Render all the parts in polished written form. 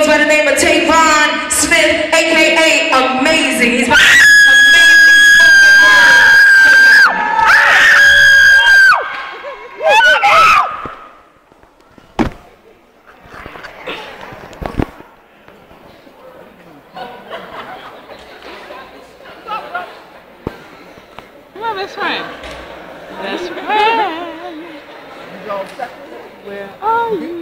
by the name of Tavon Smith, aka Amazing. He's my best friend. Best friend. Where are you?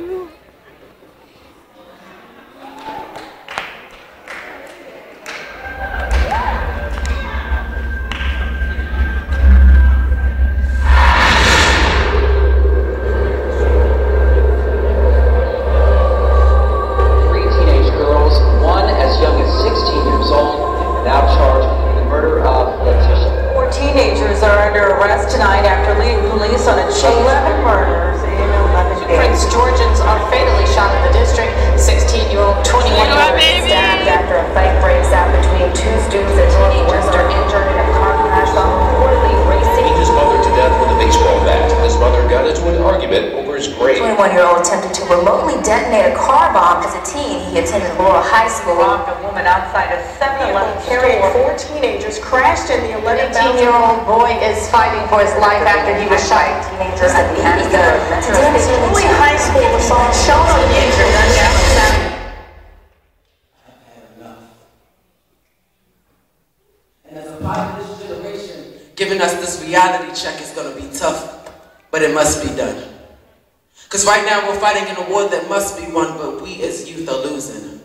Teenagers are under arrest tonight after leading police on a chain of 11 murders in 11 days. Prince Georgians are fatally shot in the district. 16-year-old, 21-year-old stabbed after a fight breaks out between two students at Northwestern injured in a car crash while reportedly racing. His mother to death with a baseball bat. His mother got into an argument over his grade. 21-year-old attempted to remotely detonate a car bomb as a teen. He attended Laurel High School. A woman outside a 7-Eleven carrying 4 teenagers crashed in the 11-year-old boy is fighting for his life after he was shot. Teenagers at the Today, High School was shown on the internet. And as a part of this generation, giving us this reality check is going to be tough, but it must be done. Because right now we're fighting in a war that must be won, but we as youth are losing.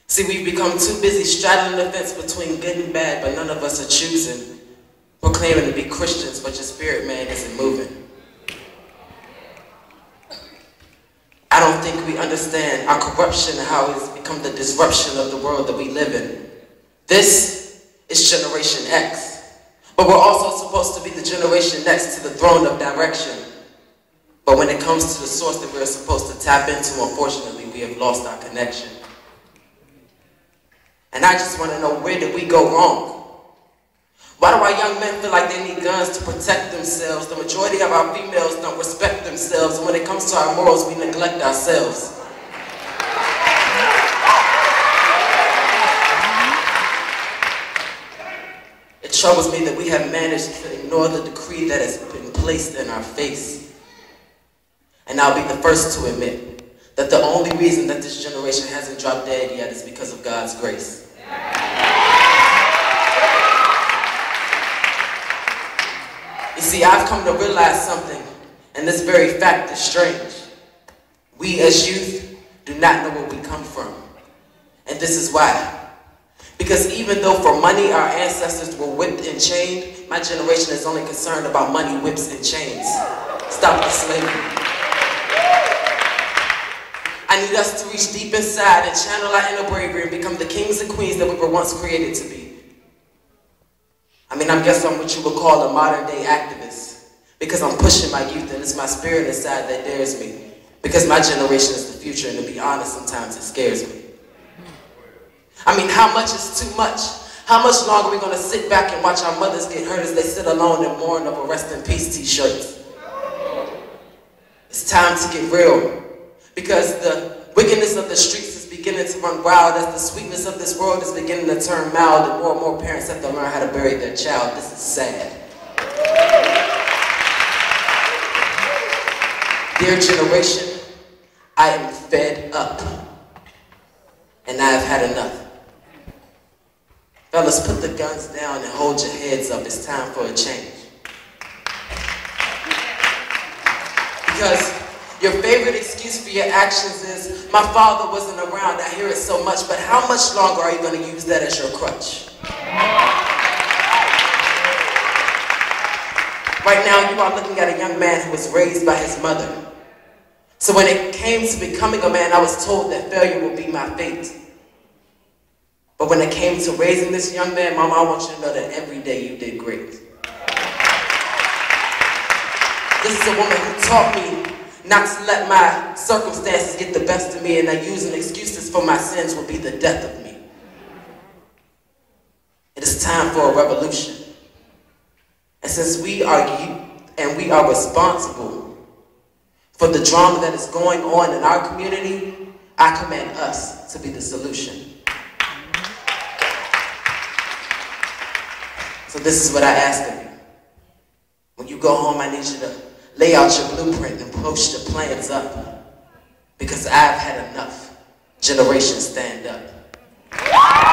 See, we've become too busy straddling the fence between good and bad, but none of us are choosing. We're claiming to be Christians, but your spirit, man, isn't moving. I don't think we understand our corruption and how it's become the disruption of the world that we live in. This is Generation X. But we're also supposed to be the generation next to the throne of direction. But when it comes to the source that we're supposed to tap into, unfortunately, we have lost our connection. And I just want to know, where did we go wrong? Why do our young men feel like they need guns to protect themselves? The majority of our females don't respect themselves, and when it comes to our morals, we neglect ourselves. It troubles me that we have managed to ignore the decree that has been placed in our face. And I'll be the first to admit that the only reason that this generation hasn't dropped dead yet is because of God's grace. You see, I've come to realize something, and this very fact is strange. We as youth do not know where we come from. And this is why. Because even though for money our ancestors were whipped and chained, my generation is only concerned about money, whips, and chains. Stop the slavery. I need us to reach deep inside and channel our inner bravery and become the kings and queens that we were once created to be. I guess I'm what you would call a modern day activist, because I'm pushing my youth and it's my spirit inside that dares me. Because my generation is the future, and to be honest, sometimes it scares me. How much is too much? How much longer are we going to sit back and watch our mothers get hurt as they sit alone and mourn over rest in peace t-shirts? It's time to get real, because the wickedness of the streets is beginning to run wild as the sweetness of this world is beginning to turn mild, and more parents have to learn how to bury their child. This is sad. Dear generation, I am fed up, and I have had enough. Fellas, put the guns down and hold your heads up. It's time for a change. Because your favorite excuse for your actions is, my father wasn't around. I hear it so much, but how much longer are you going to use that as your crutch? Right now, you are looking at a young man who was raised by his mother. So when it came to becoming a man, I was told that failure would be my fate. But when it came to raising this young man, Mama, I want you to know that every day you did great. This is a woman who taught me not to let my circumstances get the best of me, and that using excuses for my sins will be the death of me. It is time for a revolution. And since we are youth and we are responsible for the drama that is going on in our community, I command us to be the solution. So this is what I ask of you. When you go home, I need you to lay out your blueprint and post your plans up. Because I've had enough. Generation stand up.